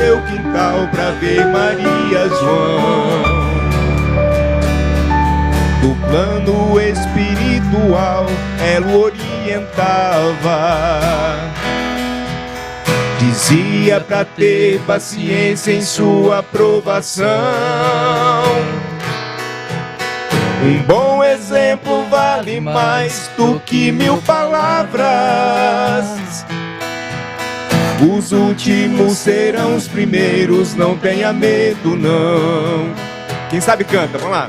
seu quintal pra ver Maria João. Do plano espiritual ela o orientava, dizia pra ter paciência em sua aprovação. Um bom exemplo vale mais do que 1000 palavras. Os últimos serão os primeiros, não tenha medo não. Quem sabe canta, vamos lá.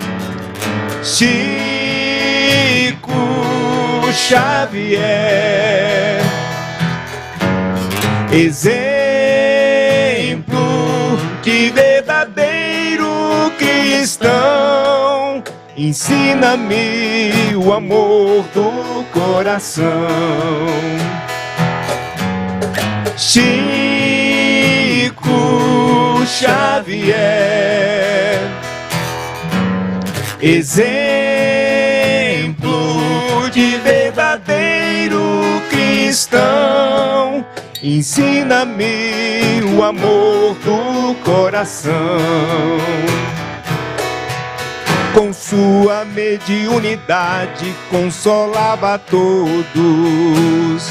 Chico Xavier, exemplo de verdadeiro cristão, ensina-me o amor do coração. Chico Xavier, exemplo de verdadeiro cristão, ensina-me o amor do coração. Com sua mediunidade consolava a todos,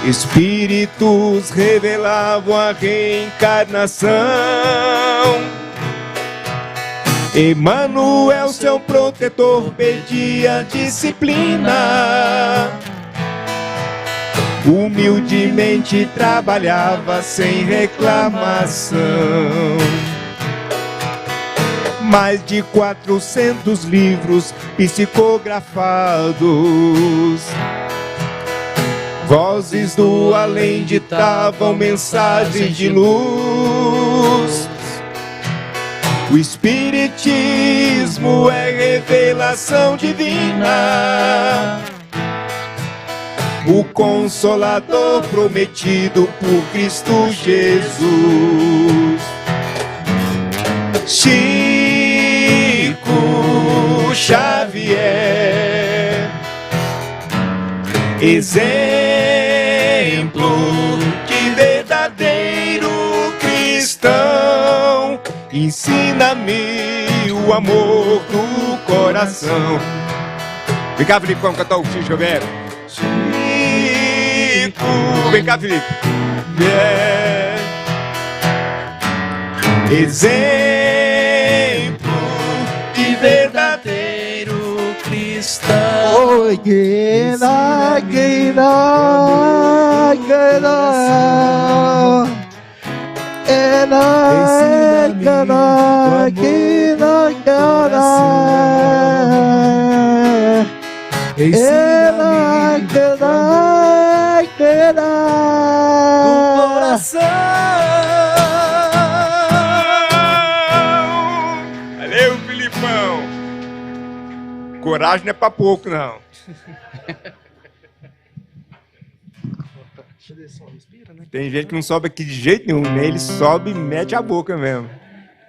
espíritos revelavam a reencarnação. Emmanuel, seu protetor, pedia disciplina. Humildemente trabalhava sem reclamação. Mais de 400 livros psicografados, vozes do além ditavam mensagens de luz. O Espiritismo é revelação divina, o Consolador prometido por Cristo Jesus. Chico Xavier, exemplo de verdadeiro cristão, ensina-me o amor do coração. Vem cá, Felipe, vamos cantar o Chico Xavier. Chico, vem cá, Felipe. Yeah. Exemplo de verdadeiro cristão. Oi, que dá, que dá, que dá. Valeu, Filipão. Coragem não é pra pouco, não. Tem gente que não sobe aqui de jeito nenhum, né? Ele sobe e mete a boca mesmo.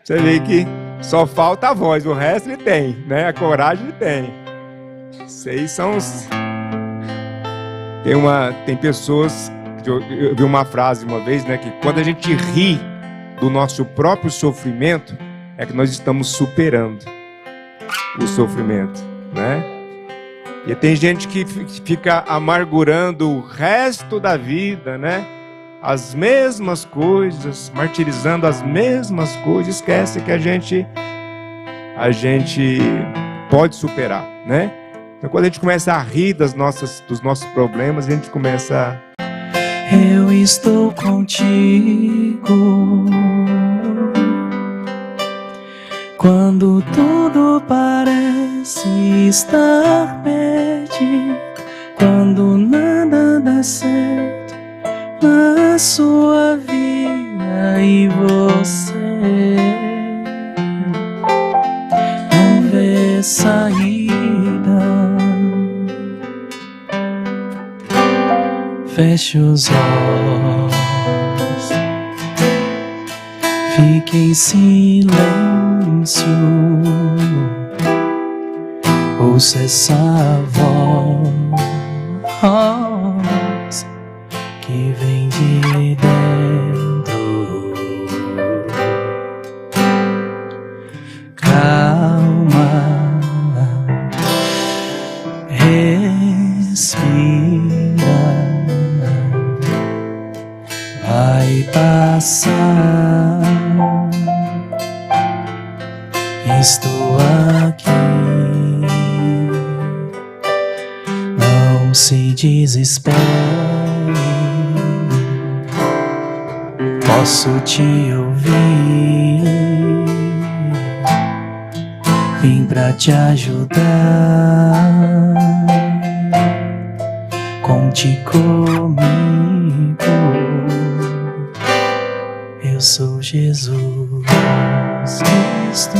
Você vê que só falta a voz, o resto ele tem, né? A coragem ele tem. Vocês são os... Tem pessoas... Eu vi uma frase uma vez, né? Que quando a gente ri do nosso próprio sofrimento, é que nós estamos superando o sofrimento, né? E tem gente que fica amargurando o resto da vida, né? As mesmas coisas, martirizando as mesmas coisas, esquece que a gente pode superar, né? Então quando a gente começa a rir dos nossos problemas, a gente começa a... Eu estou contigo quando tudo parece estar perdido, quando nada dá certo na sua vida e você não vê saída. Feche os olhos, fique em silêncio, ouça essa voz que vem de dentro estou aqui. Não se desespere, posso te ouvir. Vim pra te ajudar. Conte comigo. Eu sou Jesus Cristo.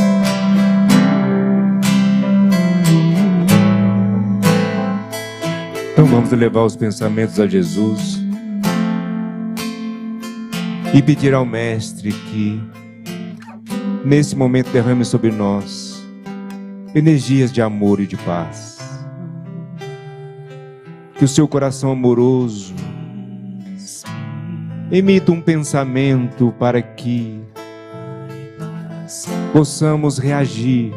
Então vamos levar os pensamentos a Jesus e pedir ao Mestre que nesse momento derrame sobre nós energias de amor e de paz. Que o seu coração amoroso emita um pensamento para que possamos reagir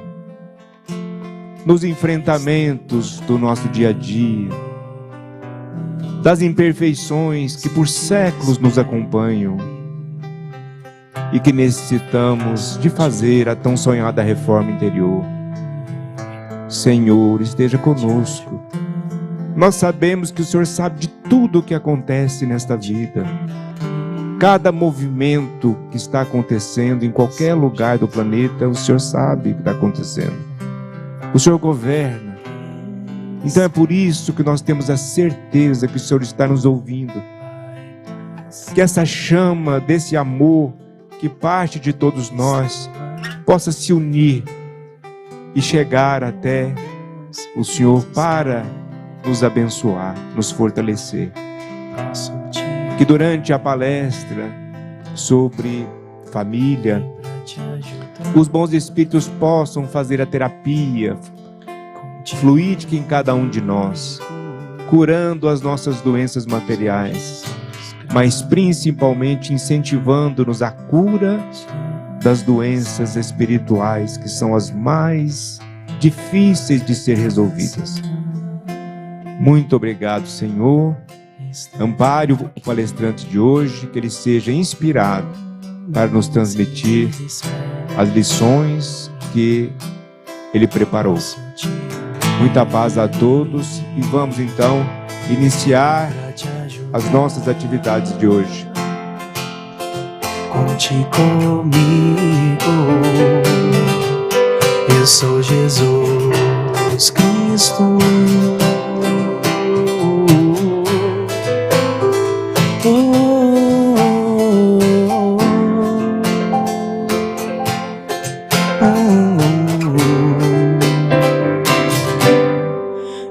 nos enfrentamentos do nosso dia a dia, das imperfeições que por séculos nos acompanham e que necessitamos de fazer a tão sonhada reforma interior. Senhor, esteja conosco. Nós sabemos que o Senhor sabe de tudo o que acontece nesta vida. Cada movimento que está acontecendo em qualquer lugar do planeta, o Senhor sabe o que está acontecendo. O Senhor governa. Então é por isso que nós temos a certeza que o Senhor está nos ouvindo. Que essa chama desse amor que parte de todos nós possa se unir e chegar até o Senhor para nos abençoar, nos fortalecer. Que durante a palestra sobre família, os bons espíritos possam fazer a terapia fluídica em cada um de nós, curando as nossas doenças materiais, mas principalmente incentivando-nos à cura das doenças espirituais, que são as mais difíceis de ser resolvidas. Muito obrigado, Senhor. Ampare o palestrante de hoje, que ele seja inspirado para nos transmitir as lições que ele preparou. Muita paz a todos e vamos então iniciar as nossas atividades de hoje. Conte comigo. Eu sou Jesus Cristo.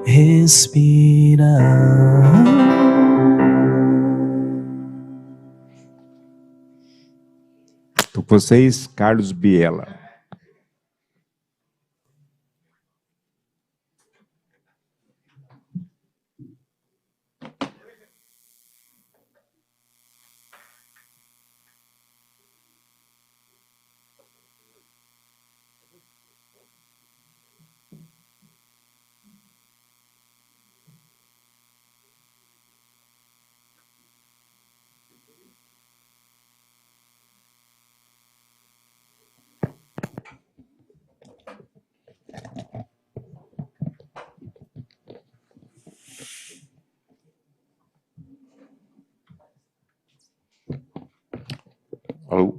Respira. Com vocês, Carlos Biela. Alô?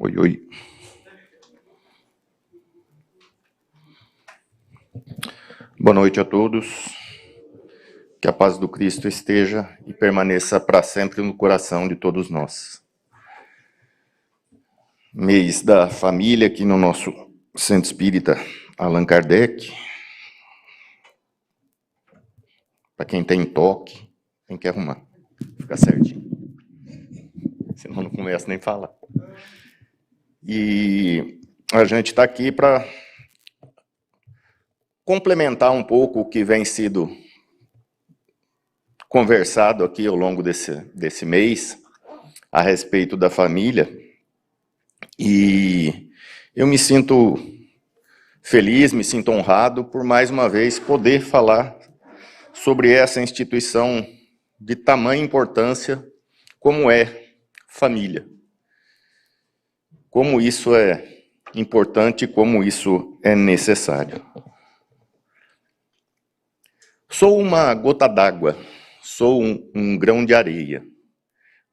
Oi, oi. Boa noite a todos. Que a paz do Cristo esteja e permaneça para sempre no coração de todos nós. Mês da família aqui no nosso Centro Espírita Allan Kardec. Para quem tem toque, tem que arrumar. Fica certinho. Senão não começa nem a falar. E a gente está aqui para complementar um pouco o que vem sido conversado aqui ao longo desse mês a respeito da família. E eu me sinto feliz, me sinto honrado por mais uma vez poder falar sobre essa instituição de tamanha importância como é família. Como isso é importante como isso é necessário. Sou uma gota d'água, sou um grão de areia.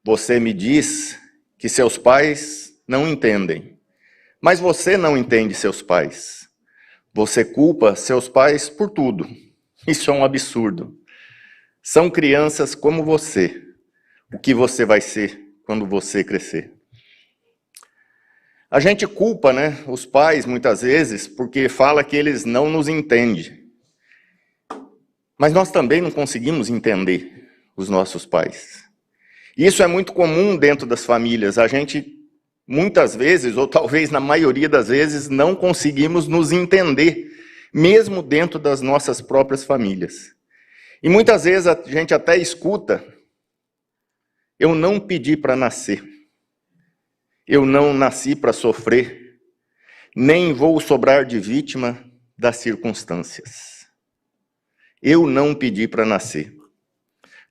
Você me diz que seus pais não entendem, mas você não entende seus pais. Você culpa seus pais por tudo. Isso é um absurdo. São crianças como você. O que você vai ser quando você crescer? A gente culpa, né, os pais muitas vezes porque fala que eles não nos entendem. Mas nós também não conseguimos entender os nossos pais. E isso é muito comum dentro das famílias. A gente, muitas vezes, ou talvez na maioria das vezes, não conseguimos nos entender, mesmo dentro das nossas próprias famílias. E muitas vezes a gente até escuta: eu não pedi para nascer, eu não nasci para sofrer, nem vou sobrar de vítima das circunstâncias. Eu não pedi para nascer.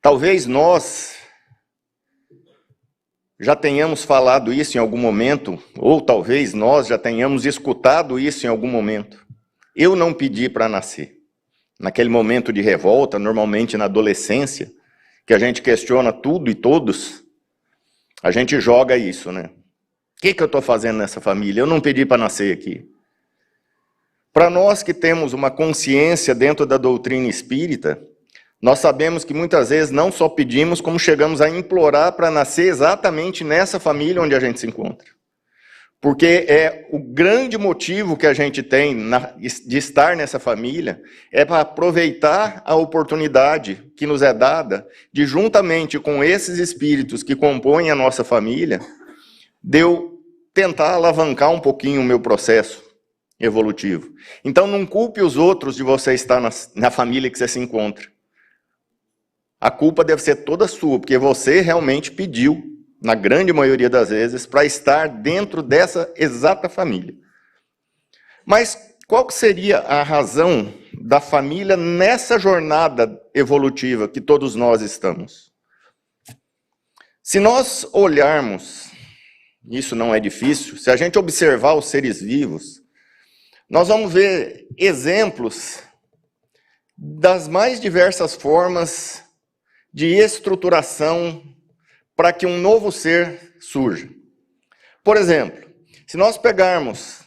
Talvez nós já tenhamos falado isso em algum momento, ou talvez nós já tenhamos escutado isso em algum momento. Eu não pedi para nascer. Naquele momento de revolta, normalmente na adolescência, que a gente questiona tudo e todos, a gente joga isso, né? O que eu estou fazendo nessa família? Eu não pedi para nascer aqui. Para nós que temos uma consciência dentro da doutrina espírita, nós sabemos que muitas vezes não só pedimos, como chegamos a implorar para nascer exatamente nessa família onde a gente se encontra. Porque é o grande motivo que a gente tem de estar nessa família é para aproveitar a oportunidade que nos é dada de, juntamente com esses espíritos que compõem a nossa família, de eu tentar alavancar um pouquinho o meu processo evolutivo. Então não culpe os outros de você estar na família que você se encontra. A culpa deve ser toda sua, porque você realmente pediu, na grande maioria das vezes, para estar dentro dessa exata família. Mas qual seria a razão da família nessa jornada evolutiva que todos nós estamos? Se nós olharmos, isso não é difícil, se a gente observar os seres vivos, nós vamos ver exemplos das mais diversas formas de estruturação para que um novo ser surja. Por exemplo, se nós pegarmos,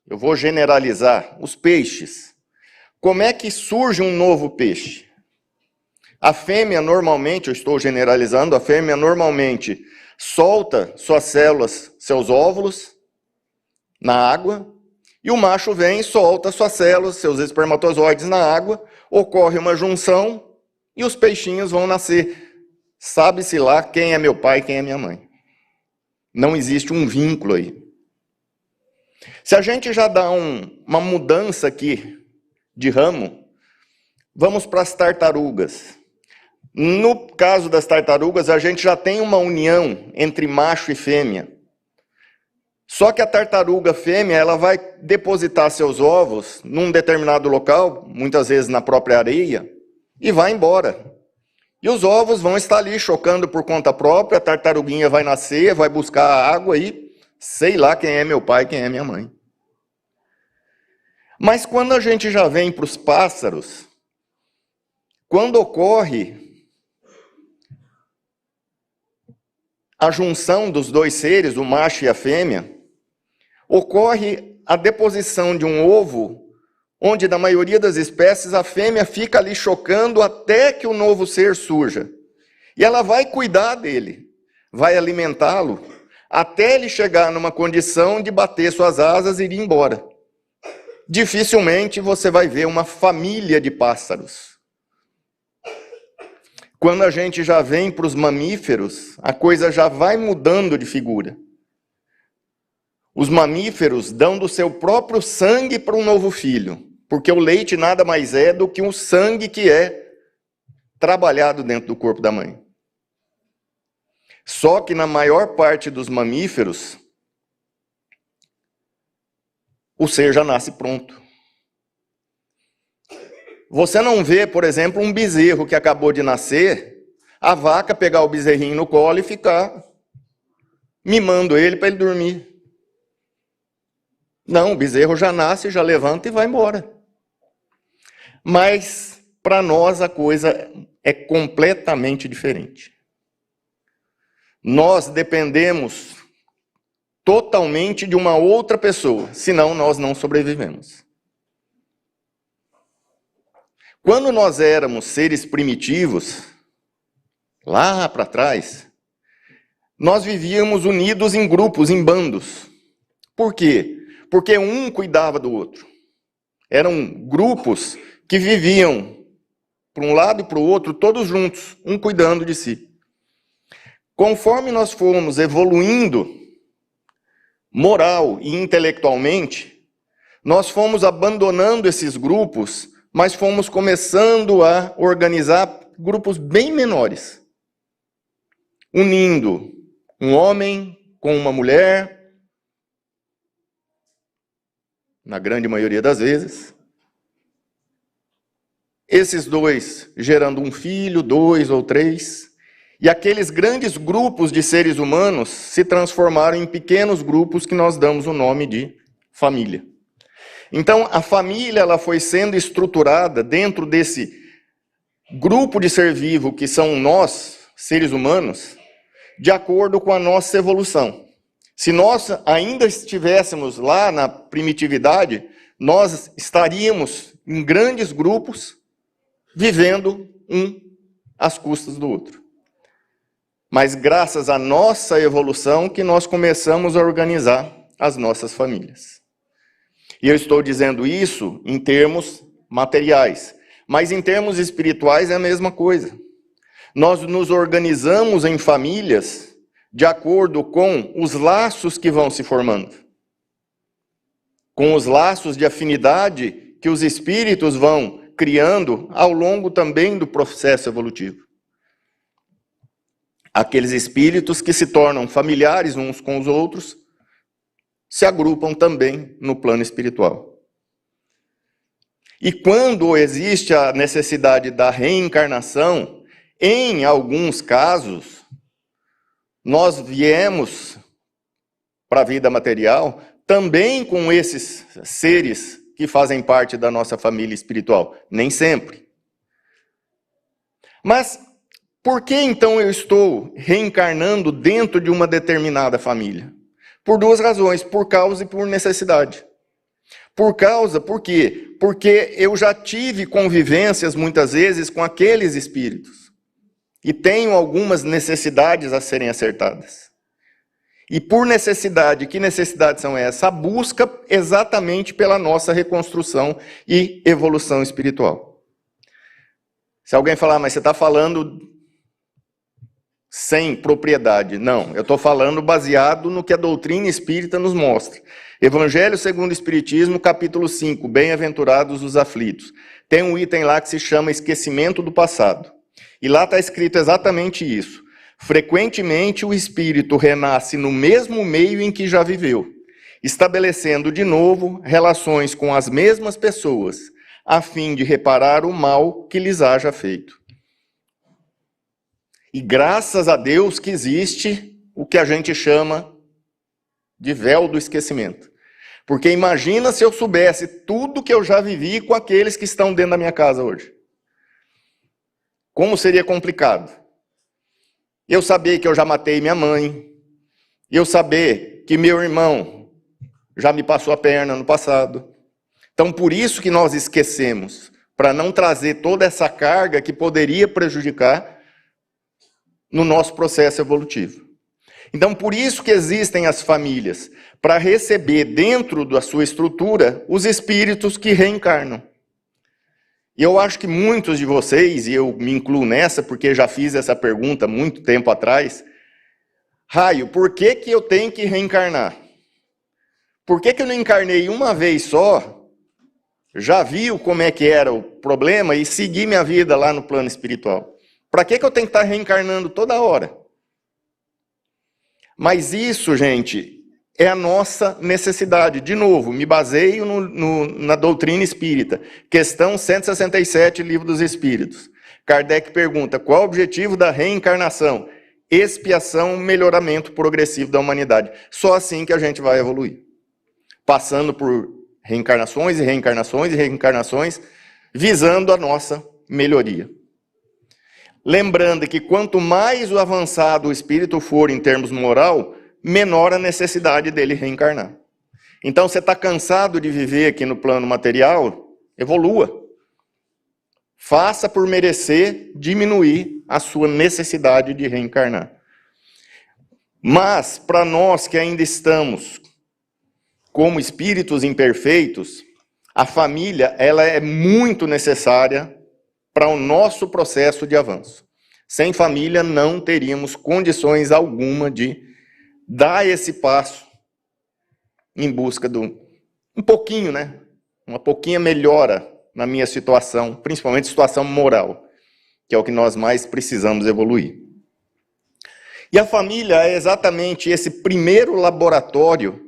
eu vou generalizar, os peixes, como é que surge um novo peixe? A fêmea normalmente, eu estou generalizando, a fêmea normalmente solta suas células, seus óvulos na água, e o macho vem e solta suas células, seus espermatozoides na água, ocorre uma junção e os peixinhos vão nascer. Sabe-se lá quem é meu pai e quem é minha mãe. Não existe um vínculo aí. Se a gente já dá uma mudança aqui de ramo, vamos para as tartarugas. No caso das tartarugas, a gente já tem uma união entre macho e fêmea. Só que a tartaruga fêmea, ela vai depositar seus ovos num determinado local, muitas vezes na própria areia, e vai embora. E os ovos vão estar ali chocando por conta própria, a tartaruguinha vai nascer, vai buscar a água e sei lá quem é meu pai e quem é minha mãe. Mas quando a gente já vem para os pássaros, quando ocorre a junção dos dois seres, o macho e a fêmea, ocorre a deposição de um ovo, onde na maioria das espécies a fêmea fica ali chocando até que o novo ser surja. E ela vai cuidar dele, vai alimentá-lo, até ele chegar numa condição de bater suas asas e ir embora. Dificilmente você vai ver uma família de pássaros. Quando a gente já vem para os mamíferos, a coisa já vai mudando de figura. Os mamíferos dão do seu próprio sangue para um novo filho, porque o leite nada mais é do que um sangue que é trabalhado dentro do corpo da mãe. Só que na maior parte dos mamíferos, o ser já nasce pronto. Você não vê, por exemplo, um bezerro que acabou de nascer, a vaca pegar o bezerrinho no colo e ficar mimando ele para ele dormir. Não, o bezerro já nasce, já levanta e vai embora. Mas, para nós, a coisa é completamente diferente. Nós dependemos totalmente de uma outra pessoa, senão nós não sobrevivemos. Quando nós éramos seres primitivos, lá para trás, nós vivíamos unidos em grupos, em bandos. Por quê? Porque um cuidava do outro. Eram grupos que viviam para um lado e para o outro, todos juntos, um cuidando de si. Conforme nós fomos evoluindo moral e intelectualmente, nós fomos abandonando esses grupos, mas fomos começando a organizar grupos bem menores, unindo um homem com uma mulher, na grande maioria das vezes, esses dois gerando um filho, 2 ou 3, e aqueles grandes grupos de seres humanos se transformaram em pequenos grupos que nós damos o nome de família. Então, a família ela foi sendo estruturada dentro desse grupo de ser vivo que são nós, seres humanos, de acordo com a nossa evolução. Se nós ainda estivéssemos lá na primitividade, nós estaríamos em grandes grupos, vivendo um às custas do outro. Mas graças à nossa evolução que nós começamos a organizar as nossas famílias. E eu estou dizendo isso em termos materiais, mas em termos espirituais é a mesma coisa. Nós nos organizamos em famílias de acordo com os laços que vão se formando, com os laços de afinidade que os espíritos vão criando ao longo também do processo evolutivo. Aqueles espíritos que se tornam familiares uns com os outros se agrupam também no plano espiritual. E quando existe a necessidade da reencarnação, em alguns casos, nós viemos para a vida material também com esses seres que fazem parte da nossa família espiritual. Nem sempre. Mas por que então eu estou reencarnando dentro de uma determinada família? Por 2 razões, por causa e por necessidade. Por quê? Porque eu já tive convivências muitas vezes com aqueles espíritos e tenho algumas necessidades a serem acertadas. E por necessidade, que necessidades são essas? A busca exatamente pela nossa reconstrução e evolução espiritual. Se alguém falar, mas você está falando sem propriedade. Não, eu estou falando baseado no que a doutrina espírita nos mostra. Evangelho segundo o Espiritismo, capítulo 5, Bem-aventurados os aflitos. Tem um item lá que se chama esquecimento do passado. E lá está escrito exatamente isso. Frequentemente o espírito renasce no mesmo meio em que já viveu, estabelecendo de novo relações com as mesmas pessoas, a fim de reparar o mal que lhes haja feito. E graças a Deus que existe o que a gente chama de véu do esquecimento. Porque imagina se eu soubesse tudo que eu já vivi com aqueles que estão dentro da minha casa hoje. Como seria complicado. Eu saber que eu já matei minha mãe. Eu saber que meu irmão já me passou a perna no passado. Então, por isso que nós esquecemos, para não trazer toda essa carga que poderia prejudicar no nosso processo evolutivo. Então, por isso que existem as famílias, para receber dentro da sua estrutura os espíritos que reencarnam. E eu acho que muitos de vocês, e eu me incluo nessa, porque já fiz essa pergunta muito tempo atrás, Raio, por que que eu tenho que reencarnar? Por que que eu não encarnei uma vez só, já viu como é que era o problema e segui minha vida lá no plano espiritual? Para que que eu tenho que estar reencarnando toda hora? Mas isso, gente, é a nossa necessidade. De novo, me baseio na doutrina espírita. Questão 167, Livro dos Espíritos. Kardec pergunta, qual o objetivo da reencarnação? Expiação, melhoramento progressivo da humanidade. Só assim que a gente vai evoluir. passando por reencarnações e reencarnações e reencarnações, visando a nossa melhoria. Lembrando que quanto mais o avançado o espírito for em termos moral, menor a necessidade dele reencarnar. Então, você está cansado de viver aqui no plano material? Evolua. Faça por merecer diminuir a sua necessidade de reencarnar. Mas, para nós que ainda estamos como espíritos imperfeitos, a família ela é muito necessária para o nosso processo de avanço. Sem família, não teríamos condições alguma de dar esse passo em busca de um pouquinho, né? Uma pouquinha melhora na minha situação, principalmente situação moral, que é o que nós mais precisamos evoluir. E a família é exatamente esse primeiro laboratório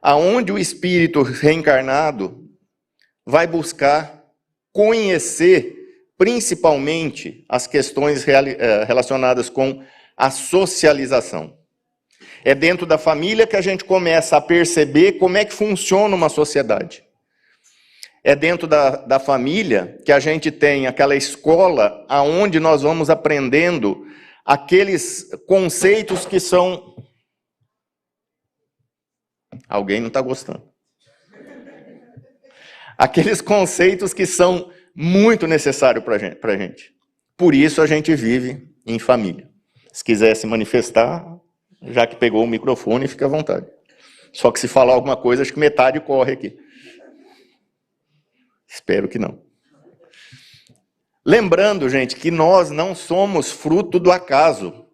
aonde o espírito reencarnado vai buscar conhecer principalmente as questões relacionadas com a socialização. É dentro da família que a gente começa a perceber como é que funciona uma sociedade. É dentro da família que a gente tem aquela escola aonde nós vamos aprendendo aqueles conceitos que são... Alguém não está gostando. Aqueles conceitos que são muito necessários para a gente. Por isso a gente vive em família. Se quiser se manifestar, já que pegou o microfone, fica à vontade. Só que se falar alguma coisa, acho que metade corre aqui. Espero que não. Lembrando, gente, que nós não somos fruto do acaso.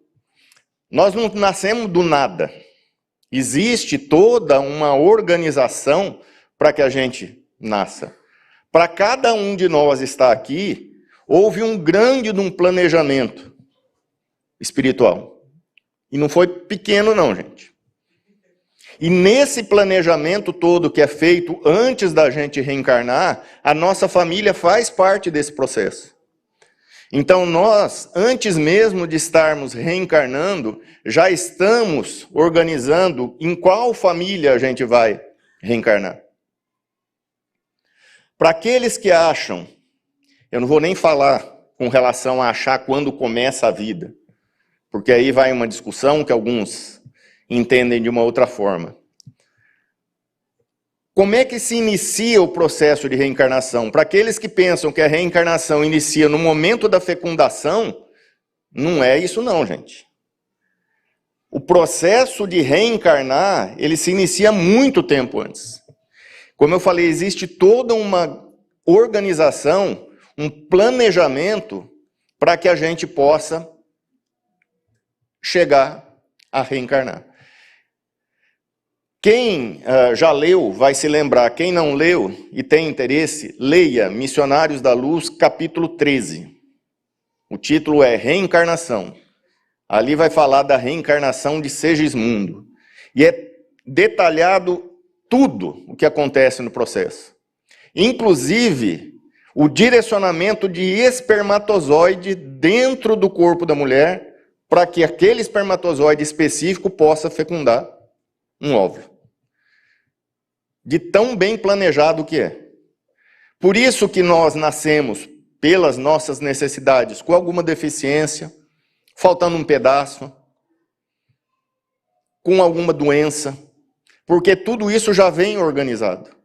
Nós não nascemos do nada. Existe toda uma organização para que a gente nasça. Para cada um de nós estar aqui, houve um grande planejamento espiritual. E não foi pequeno não, gente. E nesse planejamento todo que é feito antes da gente reencarnar, a nossa família faz parte desse processo. Então nós, antes mesmo de estarmos reencarnando, já estamos organizando em qual família a gente vai reencarnar. Para aqueles que acham, eu não vou nem falar com relação a achar quando começa a vida, porque aí vai uma discussão que alguns entendem de uma outra forma. Como é que se inicia o processo de reencarnação? Para aqueles que pensam que a reencarnação inicia no momento da fecundação, não é isso não, gente. O processo de reencarnar, ele se inicia muito tempo antes. Como eu falei, existe toda uma organização, um planejamento para que a gente possa chegar a reencarnar. Quem já leu vai se lembrar, quem não leu e tem interesse, leia Missionários da Luz, capítulo 13. O título é Reencarnação. Ali vai falar da reencarnação de Segismundo. E é detalhado tudo o que acontece no processo. Inclusive, o direcionamento de espermatozoide dentro do corpo da mulher, para que aquele espermatozoide específico possa fecundar um óvulo. De tão bem planejado que é. Por isso que nós nascemos pelas nossas necessidades, com alguma deficiência, faltando um pedaço, com alguma doença, porque tudo isso já vem organizado.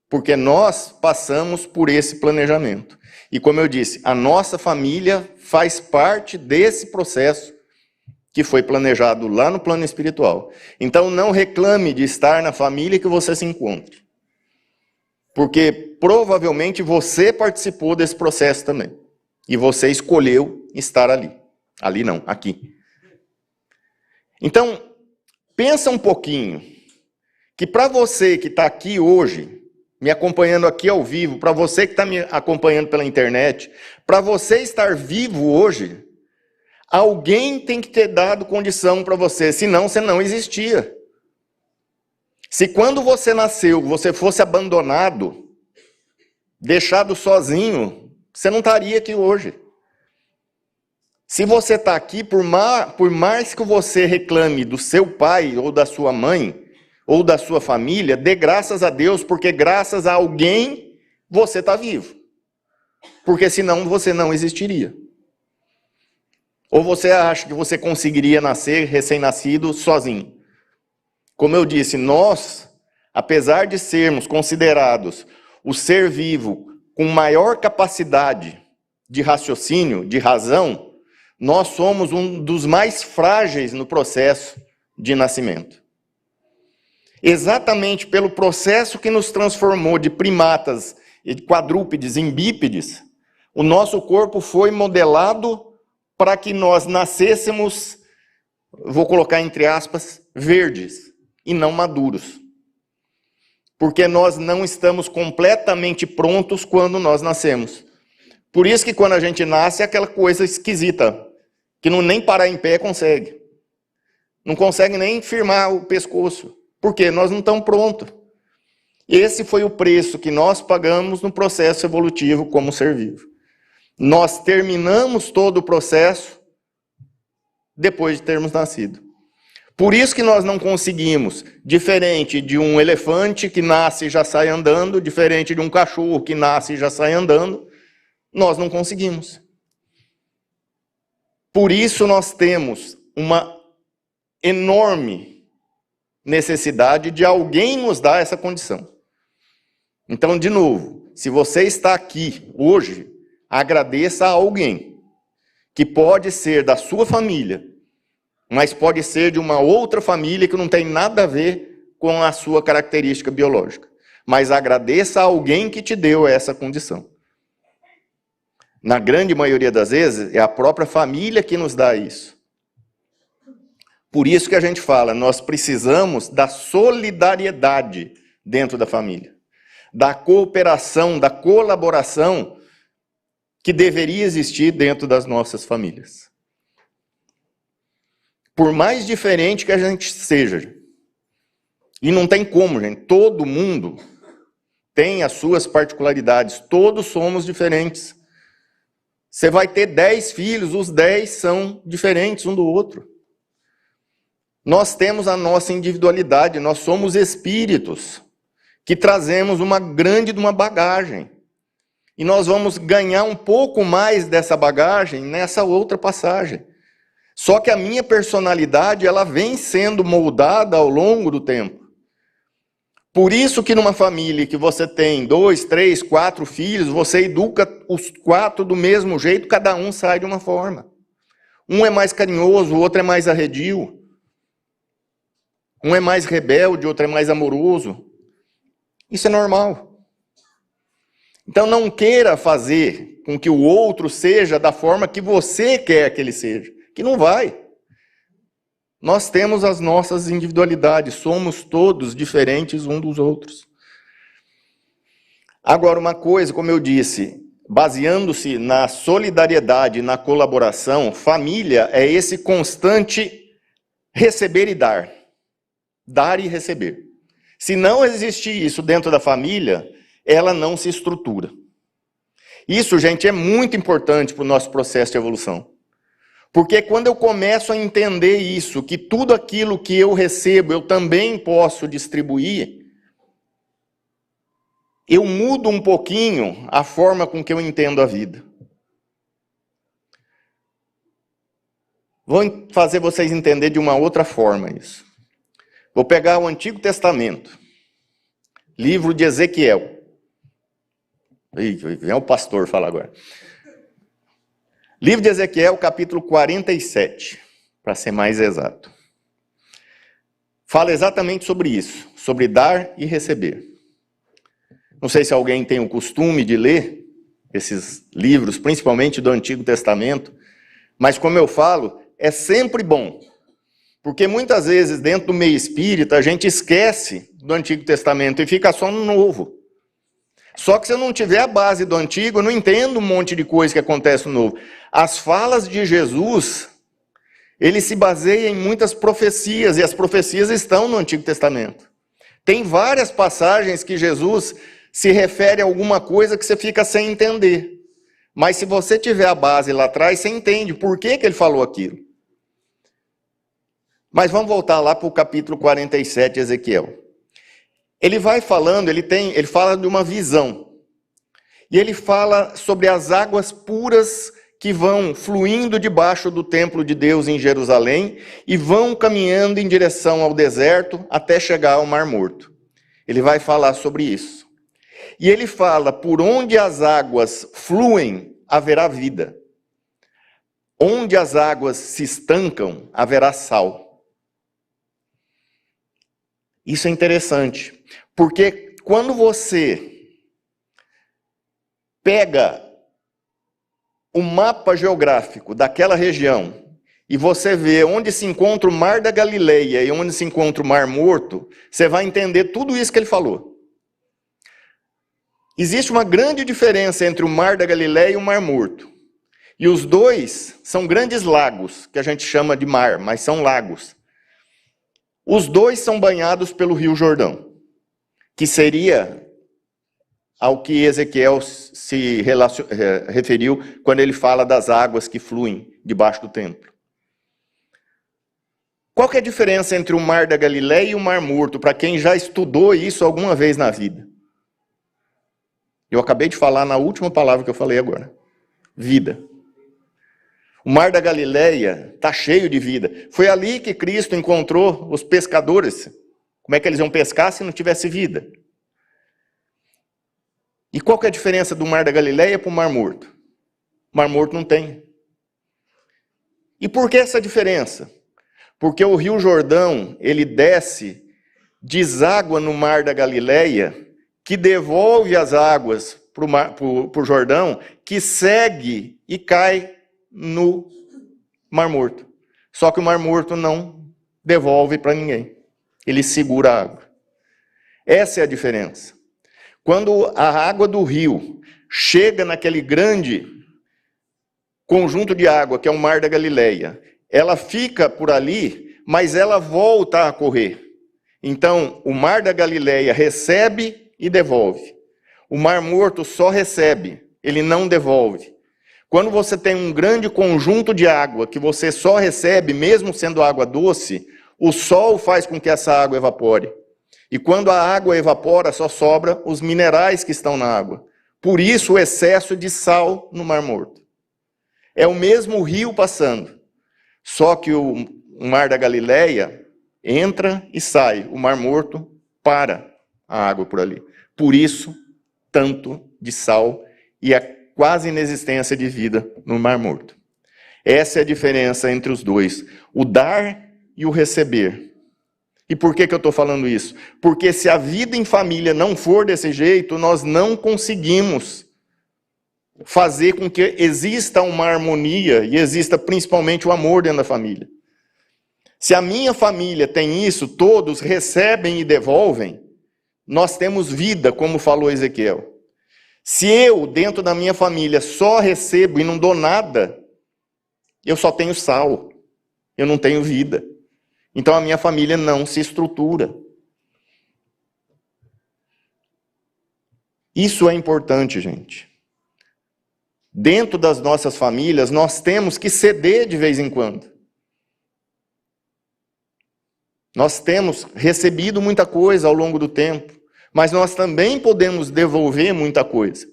Porque nós passamos por esse planejamento. E como eu disse, a nossa família faz parte desse processo que foi planejado lá no plano espiritual. Então não reclame de estar na família que você se encontre. Porque provavelmente você participou desse processo também. E você escolheu estar ali. Ali não, aqui. Então, pensa um pouquinho, que para você que está aqui hoje, me acompanhando aqui ao vivo, para você que está me acompanhando pela internet, para você estar vivo hoje, alguém tem que ter dado condição para você, senão você não existia. Se quando você nasceu, você fosse abandonado, deixado sozinho, você não estaria aqui hoje. Se você está aqui, por mais que você reclame do seu pai ou da sua mãe, ou da sua família, dê graças a Deus, porque graças a alguém você está vivo. Porque senão você não existiria. Ou você acha que você conseguiria nascer recém-nascido sozinho? Como eu disse, nós, apesar de sermos considerados o ser vivo com maior capacidade de raciocínio, de razão, nós somos um dos mais frágeis no processo de nascimento. Exatamente pelo processo que nos transformou de primatas e de quadrúpedes em bípedes, o nosso corpo foi modelado para que nós nascêssemos, vou colocar entre aspas, verdes e não maduros. Porque nós não estamos completamente prontos quando nós nascemos. Por isso que quando a gente nasce é aquela coisa esquisita, que nem parar em pé consegue. Não consegue nem firmar o pescoço. Por quê? Nós não estamos prontos. Esse foi o preço que nós pagamos no processo evolutivo como ser vivo. Nós terminamos todo o processo depois de termos nascido. Por isso que nós não conseguimos, diferente de um elefante que nasce e já sai andando, diferente de um cachorro que nasce e já sai andando, nós não conseguimos. Por isso nós temos uma enorme necessidade de alguém nos dar essa condição. Então, de novo, se você está aqui hoje, agradeça a alguém, que pode ser da sua família, mas pode ser de uma outra família que não tem nada a ver com a sua característica biológica. Mas agradeça a alguém que te deu essa condição. Na grande maioria das vezes, é a própria família que nos dá isso. Por isso que a gente fala, nós precisamos da solidariedade dentro da família, da cooperação, da colaboração que deveria existir dentro das nossas famílias. Por mais diferente que a gente seja, e não tem como, gente, todo mundo tem as suas particularidades, todos somos diferentes. Você vai ter 10 filhos, os 10 são diferentes um do outro. Nós temos a nossa individualidade, nós somos espíritos que trazemos uma grande bagagem. E nós vamos ganhar um pouco mais dessa bagagem nessa outra passagem. Só que a minha personalidade, ela vem sendo moldada ao longo do tempo. Por isso que numa família que você tem 2, 3, 4 filhos, você educa os 4 do mesmo jeito, cada um sai de uma forma. Um é mais carinhoso, o outro é mais arredio. Um é mais rebelde, o outro é mais amoroso. Isso é normal. Então não queira fazer com que o outro seja da forma que você quer que ele seja. Que não vai. Nós temos as nossas individualidades, somos todos diferentes uns dos outros. Agora, uma coisa, como eu disse, baseando-se na solidariedade, na colaboração, família é esse constante receber e dar. Dar e receber. Se não existir isso dentro da família, ela não se estrutura. Isso, gente, é muito importante para o nosso processo de evolução. Porque quando eu começo a entender isso, que tudo aquilo que eu recebo, eu também posso distribuir, eu mudo um pouquinho a forma com que eu entendo a vida. Vou fazer vocês entenderem de uma outra forma isso. Vou pegar o Antigo Testamento, livro de Ezequiel. Vem o pastor falar agora. Livro de Ezequiel, capítulo 47, para ser mais exato. Fala exatamente sobre isso, sobre dar e receber. Não sei se alguém tem o costume de ler esses livros, principalmente do Antigo Testamento, mas como eu falo, é sempre bom. Porque muitas vezes, dentro do meio espírita, a gente esquece do Antigo Testamento e fica só no Novo. Só que se eu não tiver a base do Antigo, eu não entendo um monte de coisa que acontece no Novo. As falas de Jesus, ele se baseia em muitas profecias, e as profecias estão no Antigo Testamento. Tem várias passagens que Jesus se refere a alguma coisa que você fica sem entender. Mas se você tiver a base lá atrás, você entende por que ele falou aquilo. Mas vamos voltar lá para o capítulo 47, Ezequiel. Ele vai falando, ele fala de uma visão. E ele fala sobre as águas puras que vão fluindo debaixo do templo de Deus em Jerusalém e vão caminhando em direção ao deserto até chegar ao Mar Morto. Ele vai falar sobre isso. E ele fala, por onde as águas fluem, haverá vida. Onde as águas se estancam, haverá sal. Isso é interessante, porque quando você pega o mapa geográfico daquela região e você vê onde se encontra o Mar da Galileia e onde se encontra o Mar Morto, você vai entender tudo isso que ele falou. Existe uma grande diferença entre o Mar da Galileia e o Mar Morto. E os dois são grandes lagos, que a gente chama de mar, mas são lagos. Os dois são banhados pelo Rio Jordão, que seria ao que Ezequiel se referiu quando ele fala das águas que fluem debaixo do templo. Qual que é a diferença entre o Mar da Galileia e o Mar Morto, para quem já estudou isso alguma vez na vida? Eu acabei de falar na última palavra que eu falei agora. Vida. O Mar da Galileia está cheio de vida. Foi ali que Cristo encontrou os pescadores. Como é que eles iam pescar se não tivesse vida? E qual que é a diferença do Mar da Galileia para o Mar Morto? O Mar Morto não tem. E por que essa diferença? Porque o Rio Jordão, ele desce, deságua no Mar da Galileia, que devolve as águas para o Jordão, que segue e cai no Mar Morto. Só que o Mar Morto não devolve para ninguém. Ele segura a água. Essa é a diferença. Quando a água do rio chega naquele grande conjunto de água, que é o Mar da Galileia, ela fica por ali, mas ela volta a correr. Então, o Mar da Galileia recebe e devolve. O Mar Morto só recebe, ele não devolve. Quando você tem um grande conjunto de água que você só recebe, mesmo sendo água doce, o sol faz com que essa água evapore. E quando a água evapora, só sobra os minerais que estão na água. Por isso o excesso de sal no Mar Morto. É o mesmo rio passando, só que o Mar da Galileia entra e sai, o Mar Morto para a água por ali. Por isso, tanto de sal e a quase inexistência de vida no Mar Morto. Essa é a diferença entre os dois, o dar e o receber. E por que eu estou falando isso? Porque se a vida em família não for desse jeito, nós não conseguimos fazer com que exista uma harmonia e exista principalmente o amor dentro da família. Se a minha família tem isso, todos recebem e devolvem, nós temos vida, como falou Ezequiel. Se eu, dentro da minha família, só recebo e não dou nada, eu só tenho sal, eu não tenho vida. Então a minha família não se estrutura. Isso é importante, gente. Dentro das nossas famílias, nós temos que ceder de vez em quando. Nós temos recebido muita coisa ao longo do tempo, mas nós também podemos devolver muita coisa.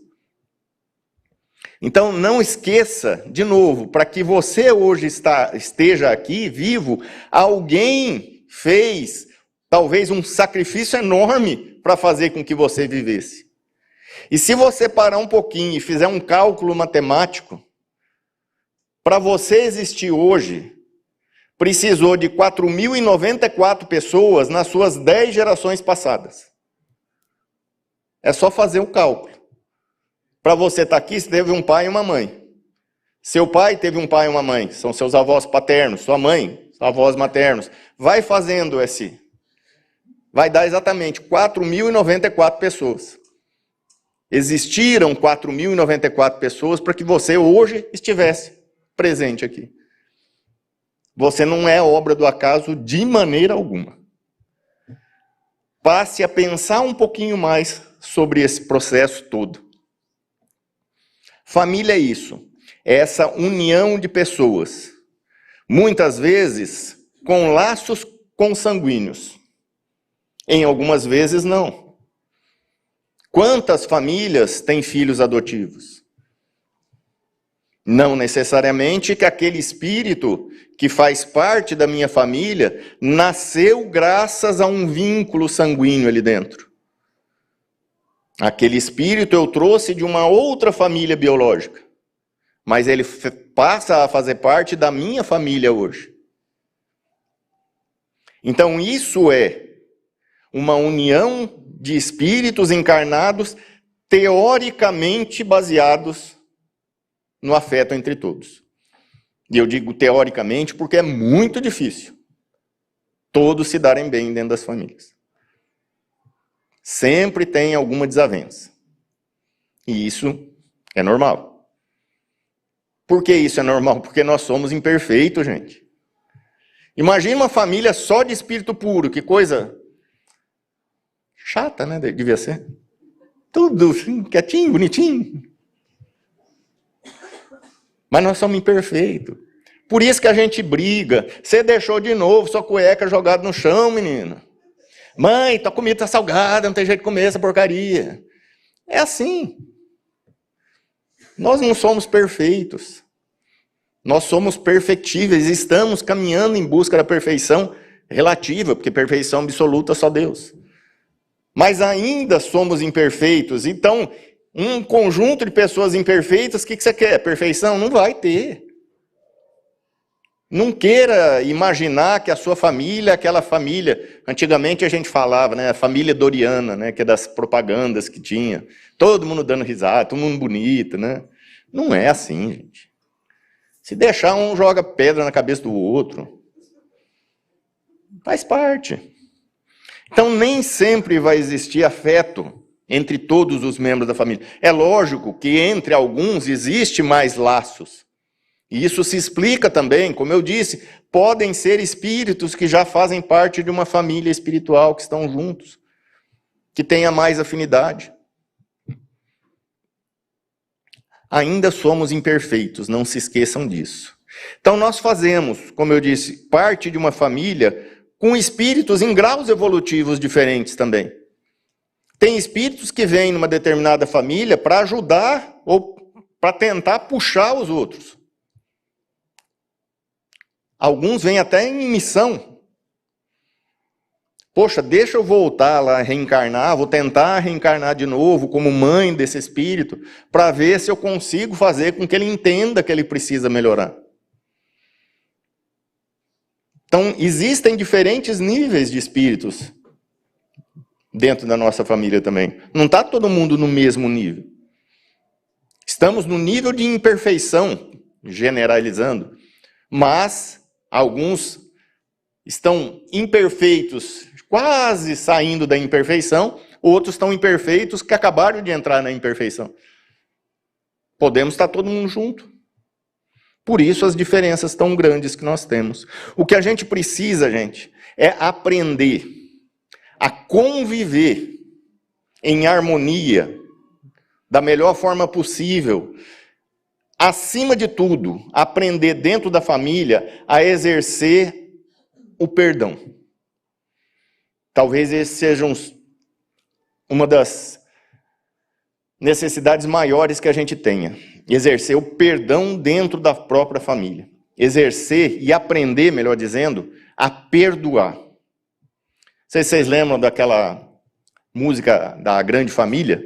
Então não esqueça, de novo, para que você hoje esteja aqui vivo, alguém fez talvez um sacrifício enorme para fazer com que você vivesse. E se você parar um pouquinho e fizer um cálculo matemático, para você existir hoje, precisou de 4.094 pessoas nas suas 10 gerações passadas. É só fazer o cálculo. Para você estar aqui, você teve um pai e uma mãe. Seu pai teve um pai e uma mãe, são seus avós paternos. Sua mãe, seus avós maternos. Vai fazendo esse. Vai dar exatamente 4.094 pessoas. Existiram 4.094 pessoas para que você hoje estivesse presente aqui. Você não é obra do acaso de maneira alguma. Passe a pensar um pouquinho mais sobre esse processo todo. Família é isso, é essa união de pessoas. Muitas vezes, com laços consanguíneos. Em algumas vezes, não. Quantas famílias têm filhos adotivos? Não necessariamente que aquele espírito que faz parte da minha família nasceu graças a um vínculo sanguíneo ali dentro. Aquele espírito eu trouxe de uma outra família biológica, mas ele passa a fazer parte da minha família hoje. Então isso é uma união de espíritos encarnados teoricamente baseados no afeto entre todos. E eu digo teoricamente porque é muito difícil todos se darem bem dentro das famílias. Sempre tem alguma desavença. E isso é normal. Por que isso é normal? Porque nós somos imperfeitos, gente. Imagina uma família só de espírito puro, que coisa chata, né? Devia ser. Tudo assim, quietinho, bonitinho. Mas nós somos imperfeitos. Por isso que a gente briga. Você deixou de novo sua cueca jogada no chão, menina. Mãe, tua comida tá salgada, não tem jeito de comer essa porcaria. É assim. Nós não somos perfeitos. Nós somos perfectíveis, estamos caminhando em busca da perfeição relativa, porque perfeição absoluta só Deus. Mas ainda somos imperfeitos, então um conjunto de pessoas imperfeitas, o que você quer? Perfeição? Não vai ter. Não queira imaginar que a sua família, aquela família, antigamente a gente falava, né, a família Doriana, né, que é das propagandas que tinha, todo mundo dando risada, todo mundo bonito, né? Não é assim, gente. Se deixar, um joga pedra na cabeça do outro. Faz parte. Então, nem sempre vai existir afeto entre todos os membros da família. É lógico que entre alguns existe mais laços. E isso se explica também, como eu disse, podem ser espíritos que já fazem parte de uma família espiritual, que estão juntos, que tenha mais afinidade. Ainda somos imperfeitos, não se esqueçam disso. Então nós fazemos, como eu disse, parte de uma família com espíritos em graus evolutivos diferentes também. Tem espíritos que vêm numa determinada família para ajudar ou para tentar puxar os outros. Alguns vêm até em missão. Poxa, deixa eu voltar lá, reencarnar, vou tentar reencarnar de novo como mãe desse espírito, para ver se eu consigo fazer com que ele entenda que ele precisa melhorar. Então, existem diferentes níveis de espíritos dentro da nossa família também. Não está todo mundo no mesmo nível. Estamos no nível de imperfeição, generalizando, mas alguns estão imperfeitos, quase saindo da imperfeição, outros estão imperfeitos que acabaram de entrar na imperfeição. Podemos estar todo mundo junto. Por isso as diferenças tão grandes que nós temos. O que a gente precisa, gente, é aprender a conviver em harmonia, da melhor forma possível. Acima de tudo, aprender dentro da família a exercer o perdão. Talvez esse seja uma das necessidades maiores que a gente tenha. Exercer o perdão dentro da própria família. Exercer e aprender, melhor dizendo, a perdoar. Não sei se vocês lembram daquela música da Grande Família.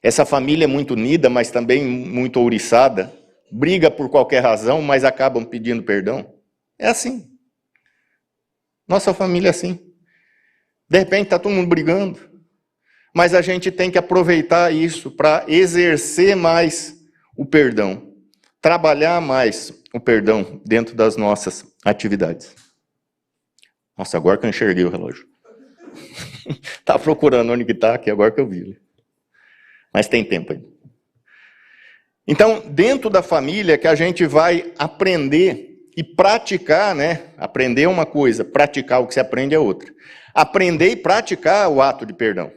Essa família é muito unida, mas também muito ouriçada. Briga por qualquer razão, mas acabam pedindo perdão. É assim. Nossa família é assim. De repente está todo mundo brigando. Mas a gente tem que aproveitar isso para exercer mais o perdão. Trabalhar mais o perdão dentro das nossas atividades. Nossa, agora que eu enxerguei o relógio. Estava procurando onde que está, aqui agora que eu vi. Mas tem tempo ainda. Então, dentro da família que a gente vai aprender e praticar, né? Aprender é uma coisa, praticar o que se aprende é outra. Aprender e praticar o ato de perdão.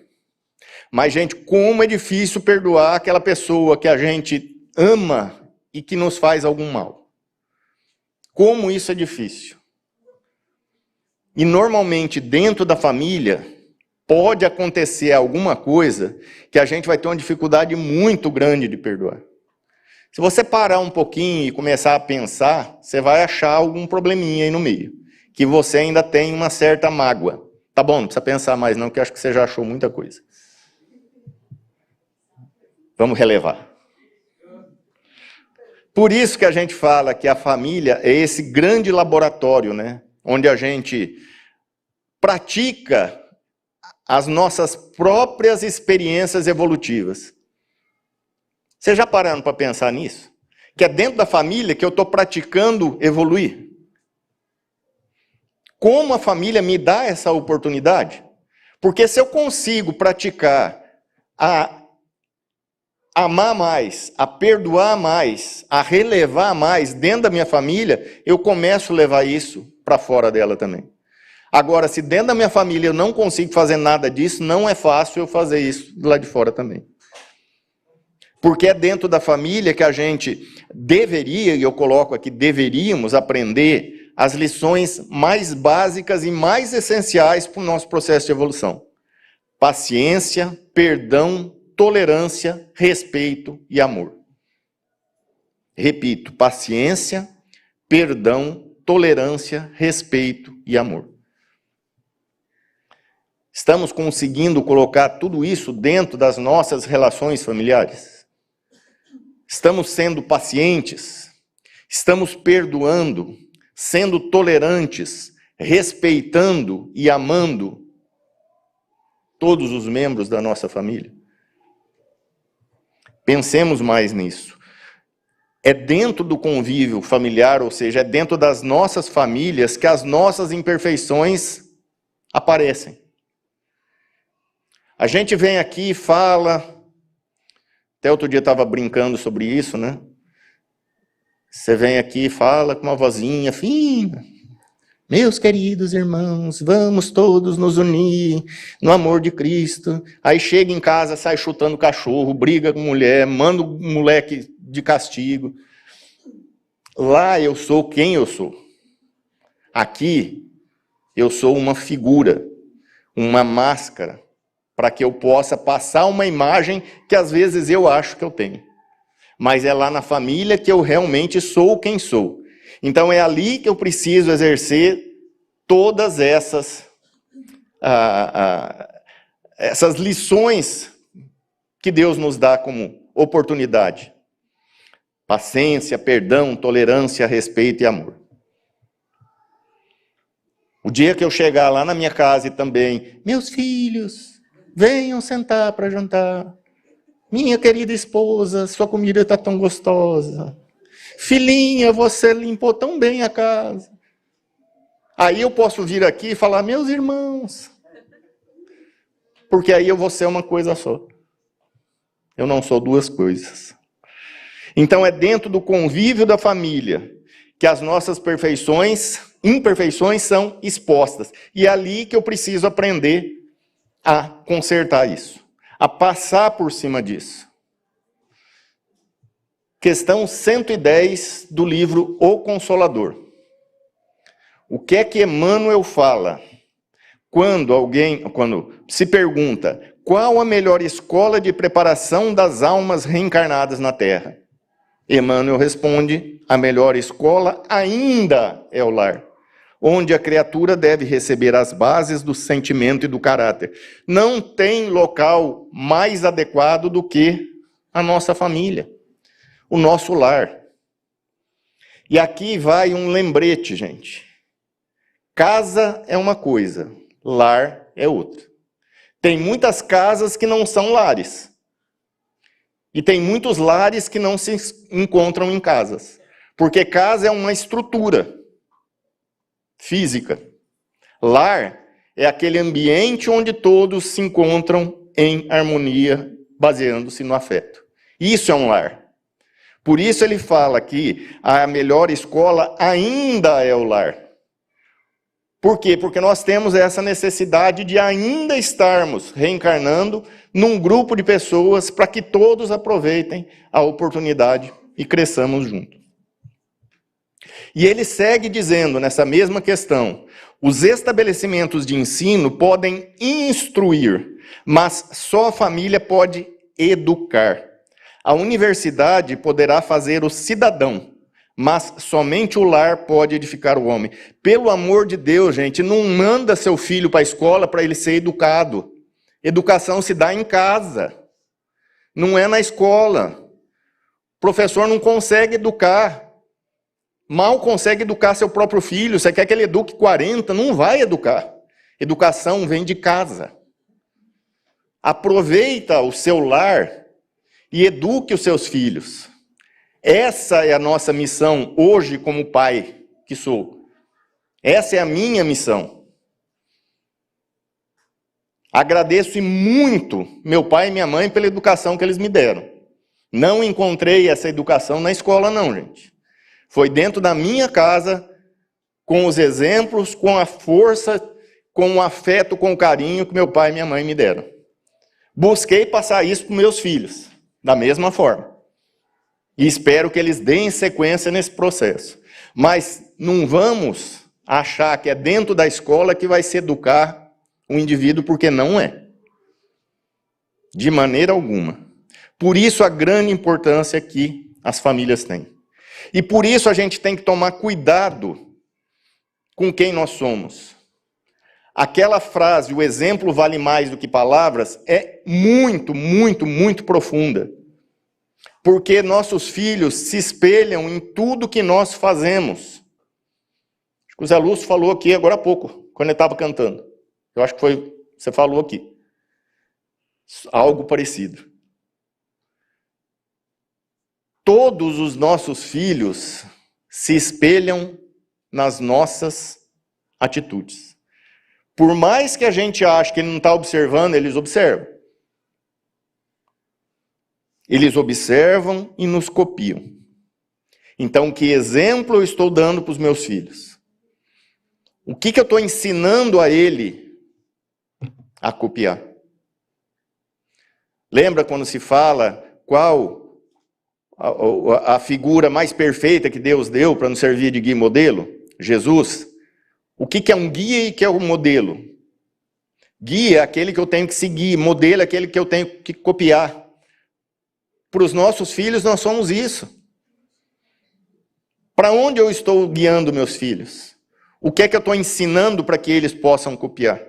Mas, gente, como é difícil perdoar aquela pessoa que a gente ama e que nos faz algum mal. Como isso é difícil. E normalmente dentro da família pode acontecer alguma coisa que a gente vai ter uma dificuldade muito grande de perdoar. Se você parar um pouquinho e começar a pensar, você vai achar algum probleminha aí no meio, que você ainda tem uma certa mágoa. Tá bom, não precisa pensar mais não, que eu acho que você já achou muita coisa. Vamos relevar. Por isso que a gente fala que a família é esse grande laboratório, né? Onde a gente pratica as nossas próprias experiências evolutivas. Vocês já pararam para pensar nisso? Que é dentro da família que eu estou praticando evoluir? Como a família me dá essa oportunidade? Porque se eu consigo praticar a amar mais, a perdoar mais, a relevar mais dentro da minha família, eu começo a levar isso para fora dela também. Agora, se dentro da minha família eu não consigo fazer nada disso, não é fácil eu fazer isso lá de fora também. Porque é dentro da família que a gente deveria, e eu coloco aqui, deveríamos aprender as lições mais básicas e mais essenciais para o nosso processo de evolução. Paciência, perdão, tolerância, respeito e amor. Repito, paciência, perdão, tolerância, respeito e amor. Estamos conseguindo colocar tudo isso dentro das nossas relações familiares? Estamos sendo pacientes? Estamos perdoando, sendo tolerantes, respeitando e amando todos os membros da nossa família? Pensemos mais nisso. É dentro do convívio familiar, ou seja, é dentro das nossas famílias que as nossas imperfeições aparecem. A gente vem aqui e fala, até outro dia estava brincando sobre isso, né? Você vem aqui e fala com uma vozinha fina. Meus queridos irmãos, vamos todos nos unir no amor de Cristo. Aí chega em casa, sai chutando cachorro, briga com mulher, manda o moleque de castigo. Lá eu sou quem eu sou. Aqui eu sou uma figura, uma máscara, para que eu possa passar uma imagem que às vezes eu acho que eu tenho. Mas é lá na família que eu realmente sou quem sou. Então é ali que eu preciso exercer todas essas lições que Deus nos dá como oportunidade. Paciência, perdão, tolerância, respeito e amor. O dia que eu chegar lá na minha casa e também, meus filhos, venham sentar para jantar. Minha querida esposa, sua comida está tão gostosa. Filhinha, você limpou tão bem a casa. Aí eu posso vir aqui e falar, meus irmãos. Porque aí eu vou ser uma coisa só. Eu não sou duas coisas. Então é dentro do convívio da família que as nossas imperfeições são expostas. E é ali que eu preciso aprender a consertar isso, a passar por cima disso. Questão 110 do livro O Consolador. O que é que Emmanuel fala quando se pergunta qual a melhor escola de preparação das almas reencarnadas na Terra? Emmanuel responde, a melhor escola ainda é o lar, onde a criatura deve receber as bases do sentimento e do caráter. Não tem local mais adequado do que a nossa família, o nosso lar. E aqui vai um lembrete, gente. Casa é uma coisa, lar é outra. Tem muitas casas que não são lares. E tem muitos lares que não se encontram em casas. Porque casa é uma estrutura física. Lar é aquele ambiente onde todos se encontram em harmonia, baseando-se no afeto. Isso é um lar. Por isso ele fala que a melhor escola ainda é o lar. Por quê? Porque nós temos essa necessidade de ainda estarmos reencarnando num grupo de pessoas para que todos aproveitem a oportunidade e cresçamos juntos. E ele segue dizendo nessa mesma questão, Os estabelecimentos de ensino podem instruir, mas só a família pode educar. A universidade poderá fazer o cidadão, mas somente o lar pode edificar o homem. Pelo amor de Deus, gente, não manda seu filho para a escola para ele ser educado. Educação se dá em casa, não é na escola. O professor não consegue educar, mal consegue educar seu próprio filho. Você quer que ele eduque 40? Não vai educar. Educação vem de casa. Aproveita o seu lar e eduque os seus filhos. Essa é a nossa missão hoje como pai que sou. Essa é a minha missão. Agradeço muito meu pai e minha mãe pela educação que eles me deram. Não encontrei essa educação na escola não, gente. Foi dentro da minha casa, com os exemplos, com a força, com o afeto, com o carinho que meu pai e minha mãe me deram. Busquei passar isso para os meus filhos, da mesma forma. E espero que eles deem sequência nesse processo. Mas não vamos achar que é dentro da escola que vai se educar o indivíduo, porque não é. De maneira alguma. Por isso a grande importância que as famílias têm. E por isso a gente tem que tomar cuidado com quem nós somos. Aquela frase, o exemplo vale mais do que palavras, é muito, muito, muito profunda. Porque nossos filhos se espelham em tudo que nós fazemos. Acho que o Zé Lúcio falou aqui agora há pouco, quando ele estava cantando. Eu acho que foi, você falou aqui. Algo parecido. Todos os nossos filhos se espelham nas nossas atitudes. Por mais que a gente ache que ele não está observando, eles observam. Eles observam e nos copiam. Então, que exemplo eu estou dando para os meus filhos? O que eu estou ensinando a ele a copiar? Lembra quando se fala qual a figura mais perfeita que Deus deu para nos servir de guia e modelo? Jesus. O que é um guia e o que é um modelo? Guia é aquele que eu tenho que seguir, modelo é aquele que eu tenho que copiar. Para os nossos filhos nós somos isso. Para onde eu estou guiando meus filhos? O que é que eu estou ensinando para que eles possam copiar?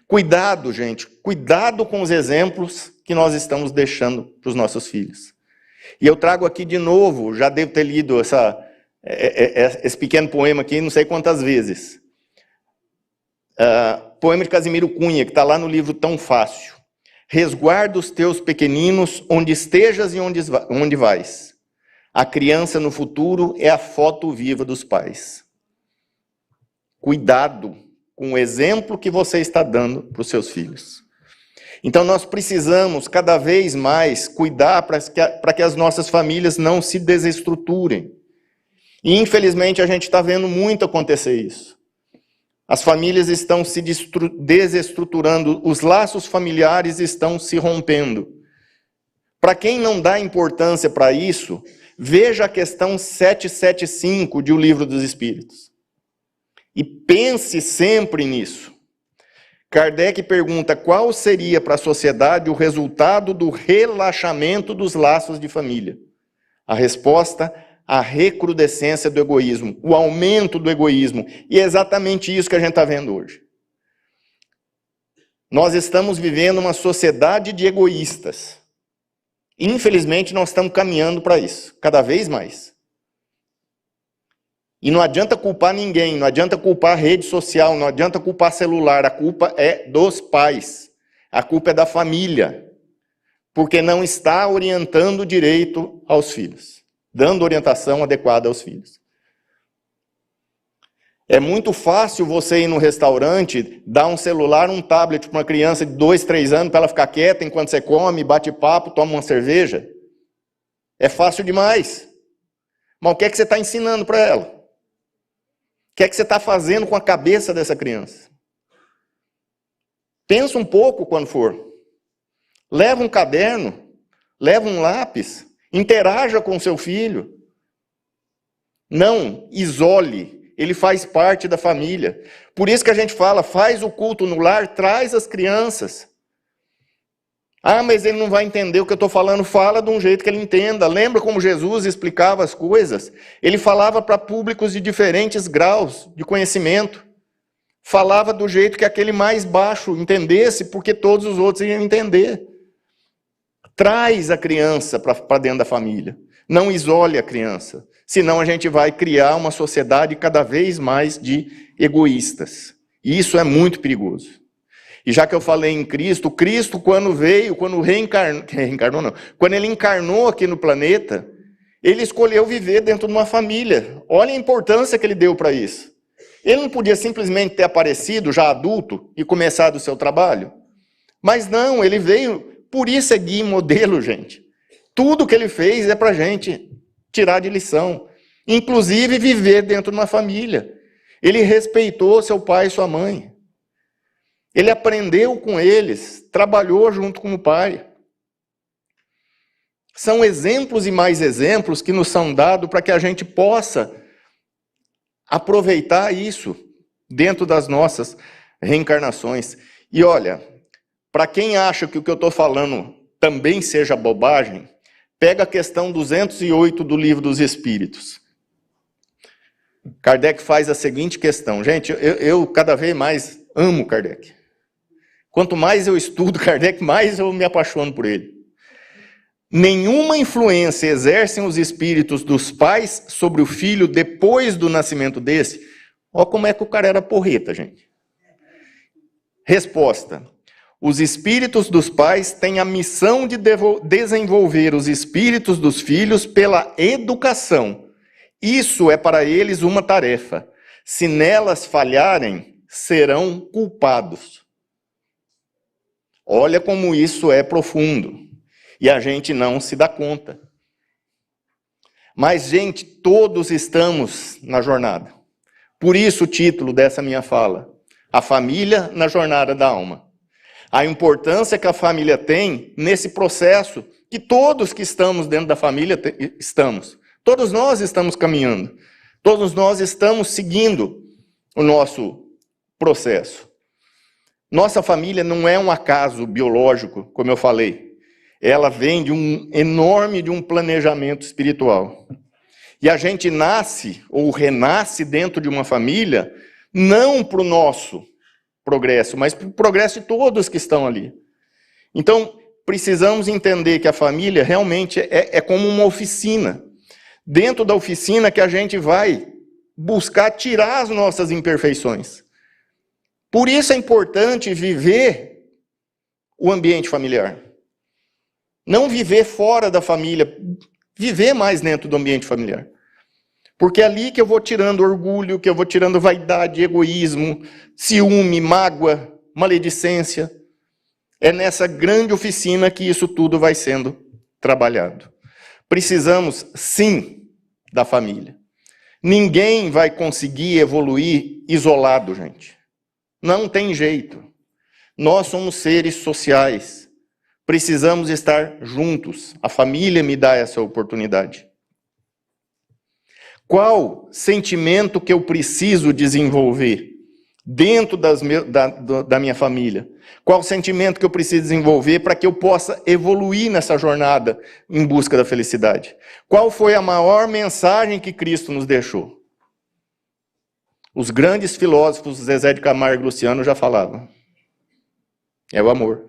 Cuidado, gente, cuidado com os exemplos que nós estamos deixando para os nossos filhos. E eu trago aqui de novo, já devo ter lido esse pequeno poema aqui não sei quantas vezes. Poema de Casimiro Cunha, que está lá no livro Tão Fácil. Resguarda os teus pequeninos onde estejas e onde vais. A criança no futuro é a foto viva dos pais. Cuidado com o exemplo que você está dando para os seus filhos. Então nós precisamos cada vez mais cuidar para que as nossas famílias não se desestruturem. E infelizmente a gente está vendo muito acontecer isso. As famílias estão se desestruturando, os laços familiares estão se rompendo. Para quem não dá importância para isso, veja a questão 775 de O Livro dos Espíritos. E pense sempre nisso. Kardec pergunta qual seria para a sociedade o resultado do relaxamento dos laços de família. A resposta: a recrudescência do egoísmo, o aumento do egoísmo. E é exatamente isso que a gente está vendo hoje. Nós estamos vivendo uma sociedade de egoístas. Infelizmente, nós estamos caminhando para isso, cada vez mais. E não adianta culpar ninguém, não adianta culpar a rede social, não adianta culpar celular, a culpa é dos pais, a culpa é da família, porque não está orientando direito aos filhos. Dando orientação adequada aos filhos. É muito fácil você ir no restaurante, dar um celular, um tablet para uma criança de 2, 3 anos, para ela ficar quieta enquanto você come, bate papo, toma uma cerveja. É fácil demais. Mas o que é que você está ensinando para ela? O que é que você está fazendo com a cabeça dessa criança? Pensa um pouco quando for. Leva um caderno, leva um lápis, interaja com seu filho. Não isole, ele faz parte da família. Por isso que a gente fala, faz o culto no lar, traz as crianças. Ah, mas ele não vai entender o que eu estou falando. Fala de um jeito que ele entenda. Lembra como Jesus explicava as coisas? Ele falava para públicos de diferentes graus de conhecimento. Falava do jeito que aquele mais baixo entendesse, porque todos os outros iam entender. Traz a criança para dentro da família. Não isole a criança. Senão a gente vai criar uma sociedade cada vez mais de egoístas. E isso é muito perigoso. E já que eu falei em Cristo, Cristo quando veio, quando quando ele encarnou aqui no planeta, ele escolheu viver dentro de uma família. Olha a importância que ele deu para isso. Ele não podia simplesmente ter aparecido já adulto e começado o seu trabalho. Mas não, ele veio, por isso é guia e modelo, gente. Tudo que ele fez é para a gente tirar de lição. Inclusive viver dentro de uma família. Ele respeitou seu pai e sua mãe. Ele aprendeu com eles, trabalhou junto com o pai. São exemplos e mais exemplos que nos são dados para que a gente possa aproveitar isso dentro das nossas reencarnações. E olha, para quem acha que o que eu estou falando também seja bobagem, pega a questão 208 do Livro dos Espíritos. Kardec faz a seguinte questão. Gente, eu cada vez mais amo Kardec. Quanto mais eu estudo Kardec, mais eu me apaixono por ele. Nenhuma influência exercem os espíritos dos pais sobre o filho depois do nascimento desse? Olha como é que o cara era porreta, gente. Resposta. Os espíritos dos pais têm a missão de desenvolver os espíritos dos filhos pela educação. Isso é para eles uma tarefa. Se nelas falharem, serão culpados. Olha como isso é profundo. E a gente não se dá conta. Mas, gente, todos estamos na jornada. Por isso o título dessa minha fala. A família na jornada da alma. A importância que a família tem nesse processo que todos que estamos dentro da família estamos. Todos nós estamos caminhando. Todos nós estamos seguindo o nosso processo. Nossa família não é um acaso biológico, como eu falei. Ela vem de um planejamento espiritual. E a gente nasce ou renasce dentro de uma família não para o nosso progresso, mas para o progresso de todos que estão ali. Então, precisamos entender que a família realmente é como uma oficina. Dentro da oficina que a gente vai buscar tirar as nossas imperfeições. Por isso é importante viver o ambiente familiar. Não viver fora da família, viver mais dentro do ambiente familiar. Porque é ali que eu vou tirando orgulho, que eu vou tirando vaidade, egoísmo, ciúme, mágoa, maledicência. É nessa grande oficina que isso tudo vai sendo trabalhado. Precisamos, sim, da família. Ninguém vai conseguir evoluir isolado, gente. Não tem jeito. Nós somos seres sociais. Precisamos estar juntos. A família me dá essa oportunidade. Qual sentimento que eu preciso desenvolver dentro da minha família? Qual sentimento que eu preciso desenvolver para que eu possa evoluir nessa jornada em busca da felicidade? Qual foi a maior mensagem que Cristo nos deixou? Os grandes filósofos Zezé de Camargo e Luciano já falavam. É o amor.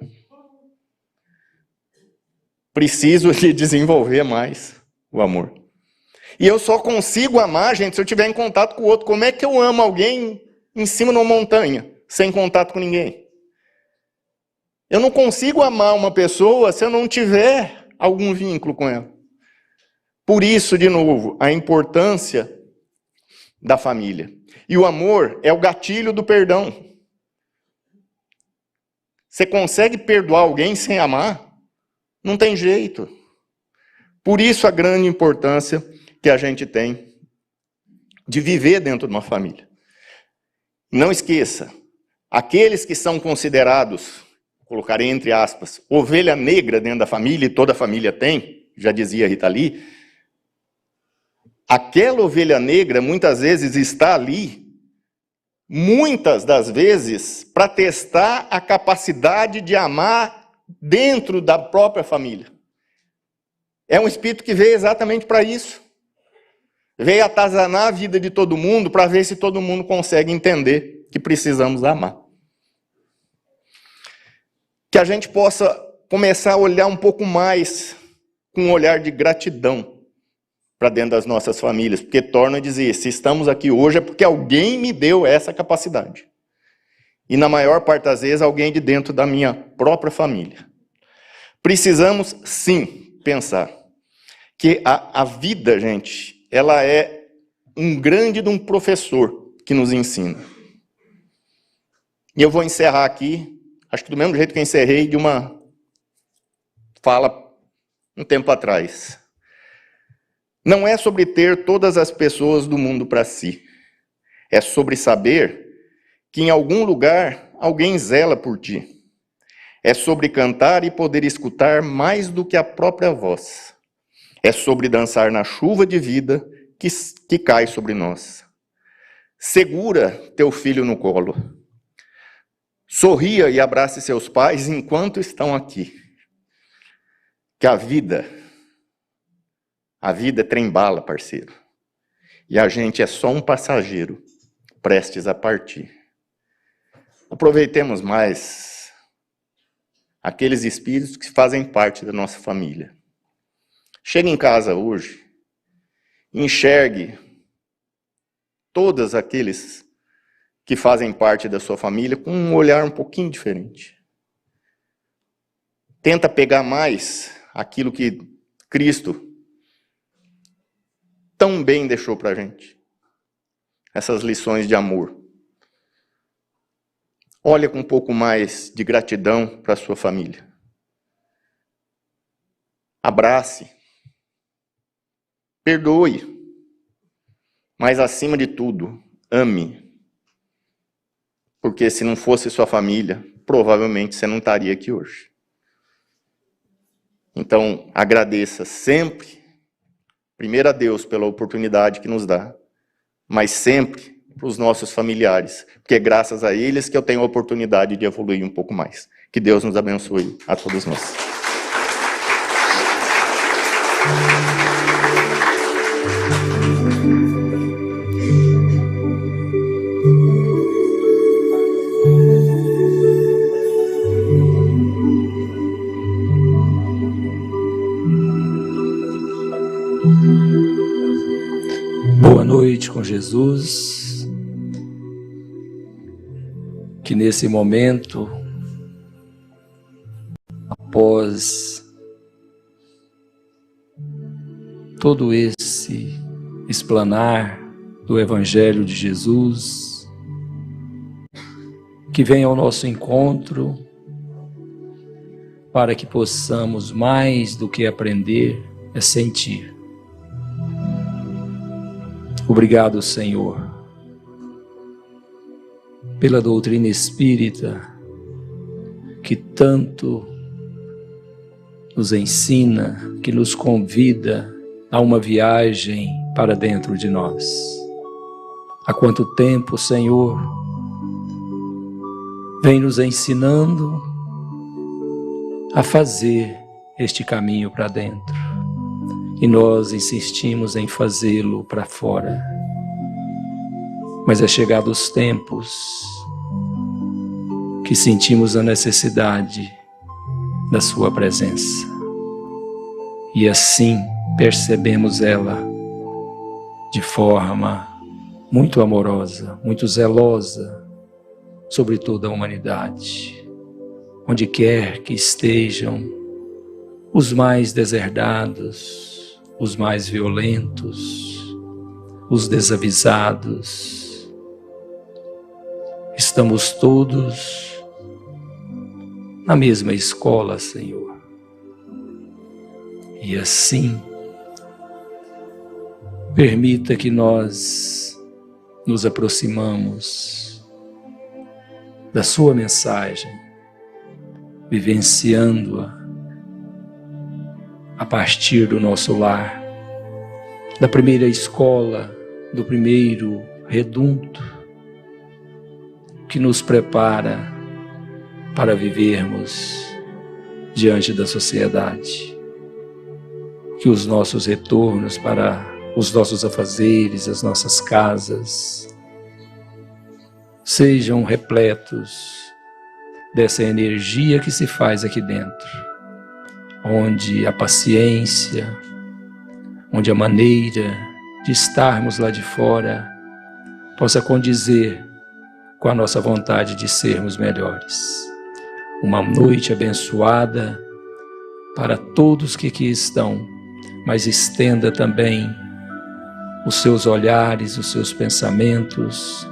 Preciso de desenvolver mais o amor. E eu só consigo amar, gente, se eu estiver em contato com o outro. Como é que eu amo alguém em cima de uma montanha, sem contato com ninguém? Eu não consigo amar uma pessoa se eu não tiver algum vínculo com ela. Por isso, de novo, a importância da família. E o amor é o gatilho do perdão. Você consegue perdoar alguém sem amar? Não tem jeito. Por isso a grande importância que a gente tem de viver dentro de uma família. Não esqueça, aqueles que são considerados, colocarei entre aspas, ovelha negra dentro da família, e toda a família tem, já dizia Rita Lee, aquela ovelha negra muitas vezes está ali, muitas das vezes, para testar a capacidade de amar dentro da própria família. É um espírito que veio exatamente para isso. Veio atazanar a vida de todo mundo para ver se todo mundo consegue entender que precisamos amar. Que a gente possa começar a olhar um pouco mais com um olhar de gratidão para dentro das nossas famílias, porque torno a dizer, se estamos aqui hoje é porque alguém me deu essa capacidade. E na maior parte das vezes, alguém de dentro da minha própria família. Precisamos, sim, pensar que a vida, gente, ela é um grande de um professor que nos ensina. E eu vou encerrar aqui, acho que do mesmo jeito que eu encerrei de uma fala um tempo atrás. Não é sobre ter todas as pessoas do mundo para si. É sobre saber que em algum lugar alguém zela por ti. É sobre cantar e poder escutar mais do que a própria voz. É sobre dançar na chuva de vida que cai sobre nós. Segura teu filho no colo. Sorria e abrace seus pais enquanto estão aqui. Que a vida é trem-bala, parceiro. E a gente é só um passageiro, prestes a partir. Aproveitemos mais aqueles espíritos que fazem parte da nossa família. Chegue em casa hoje, enxergue todos aqueles que fazem parte da sua família com um olhar um pouquinho diferente. Tenta pegar mais aquilo que Cristo tão bem deixou para a gente. Essas lições de amor. Olha com um pouco mais de gratidão para a sua família. Abrace. Perdoe. Mas, acima de tudo, ame. Porque se não fosse sua família, provavelmente você não estaria aqui hoje. Então, agradeça sempre, primeiro a Deus pela oportunidade que nos dá, mas sempre para os nossos familiares, porque é graças a eles que eu tenho a oportunidade de evoluir um pouco mais. Que Deus nos abençoe a todos nós. Boa noite com Jesus. Que nesse momento, após todo esse explanar do Evangelho de Jesus, que venha ao nosso encontro para que possamos mais do que aprender, é sentir. Obrigado, Senhor, pela doutrina espírita que tanto nos ensina, que nos convida a uma viagem para dentro de nós. Há quanto tempo, Senhor, vem nos ensinando a fazer este caminho para dentro. E nós insistimos em fazê-lo para fora. Mas é chegado os tempos que sentimos a necessidade da sua presença. E assim percebemos ela de forma muito amorosa, muito zelosa sobre toda a humanidade. Onde quer que estejam os mais deserdados, os mais violentos, os desavisados. Estamos todos na mesma escola, Senhor. E assim, permita que nós nos aproximamos da sua mensagem, vivenciando-a a partir do nosso lar, da primeira escola, do primeiro reduto, que nos prepara para vivermos diante da sociedade. Que os nossos retornos para os nossos afazeres, as nossas casas, sejam repletos dessa energia que se faz aqui dentro, onde a paciência, onde a maneira de estarmos lá de fora possa condizer com a nossa vontade de sermos melhores. Uma noite abençoada para todos que aqui estão, mas estenda também os seus olhares, os seus pensamentos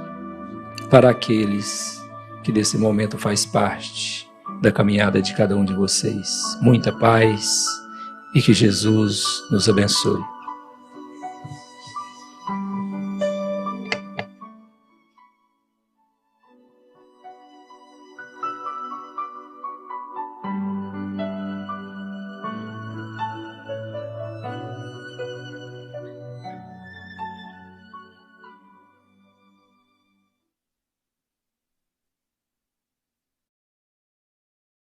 para aqueles que desse momento faz parte da caminhada de cada um de vocês. Muita paz e que Jesus nos abençoe.